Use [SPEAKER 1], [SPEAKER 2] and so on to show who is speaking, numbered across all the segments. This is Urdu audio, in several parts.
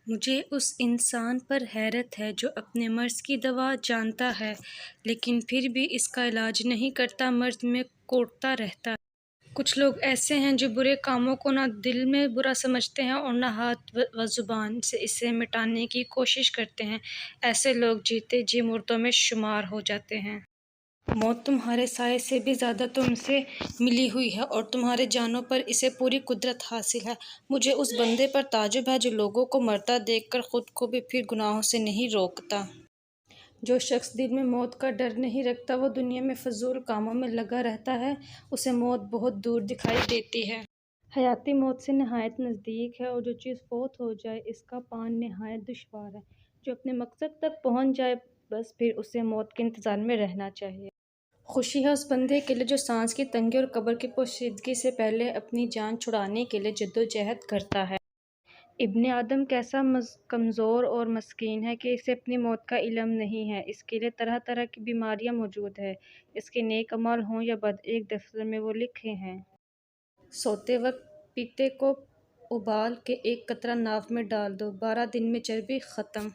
[SPEAKER 1] مجھے اس انسان پر حیرت ہے جو اپنے مرض کی دوا جانتا ہے لیکن پھر بھی اس کا علاج نہیں کرتا، مرض میں کوڑتا رہتا ہے۔ کچھ لوگ ایسے ہیں جو برے کاموں کو نہ دل میں برا سمجھتے ہیں اور نہ ہاتھ و زبان سے اسے مٹانے کی کوشش کرتے ہیں۔ ایسے لوگ جیتے جی مردوں میں شمار ہو جاتے ہیں۔ موت تمہارے سائے سے بھی زیادہ تم سے ملی ہوئی ہے اور تمہارے جانوں پر اسے پوری قدرت حاصل ہے۔ مجھے اس بندے پر تعجب ہے جو لوگوں کو مرتا دیکھ کر خود کو بھی پھر گناہوں سے نہیں روکتا۔ جو شخص دل میں موت کا ڈر نہیں رکھتا وہ دنیا میں فضول کاموں میں لگا رہتا ہے، اسے موت بہت دور دکھائی دیتی ہے۔ حیاتی موت سے نہایت نزدیک ہے اور جو چیز فوت ہو جائے اس کا پان نہایت دشوار ہے۔ جو اپنے مقصد تک پہنچ جائے بس پھر اسے موت کے انتظار میں رہنا چاہیے۔ خوشی ہے اس بندے کے لیے جو سانس کی تنگی اور قبر کی پوشیدگی سے پہلے اپنی جان چھڑانے کے لیے جدوجہد کرتا ہے۔ ابن آدم کیسا کمزور اور مسکین ہے کہ اسے اپنی موت کا علم نہیں ہے، اس کے لیے طرح طرح کی بیماریاں موجود ہیں، اس کے نیک اعمال ہوں یا بد، ایک دفتر میں وہ لکھے ہیں۔ سوتے وقت پیتے کو ابال کے ایک قطرہ ناف میں ڈال دو، 12 دن میں چربی ختم۔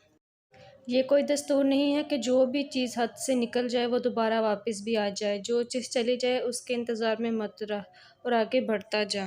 [SPEAKER 1] یہ کوئی دستور نہیں ہے کہ جو بھی چیز حد سے نکل جائے وہ دوبارہ واپس بھی آ جائے۔ جو چیز چلی جائے اس کے انتظار میں مت رہ اور آگے بڑھتا جا۔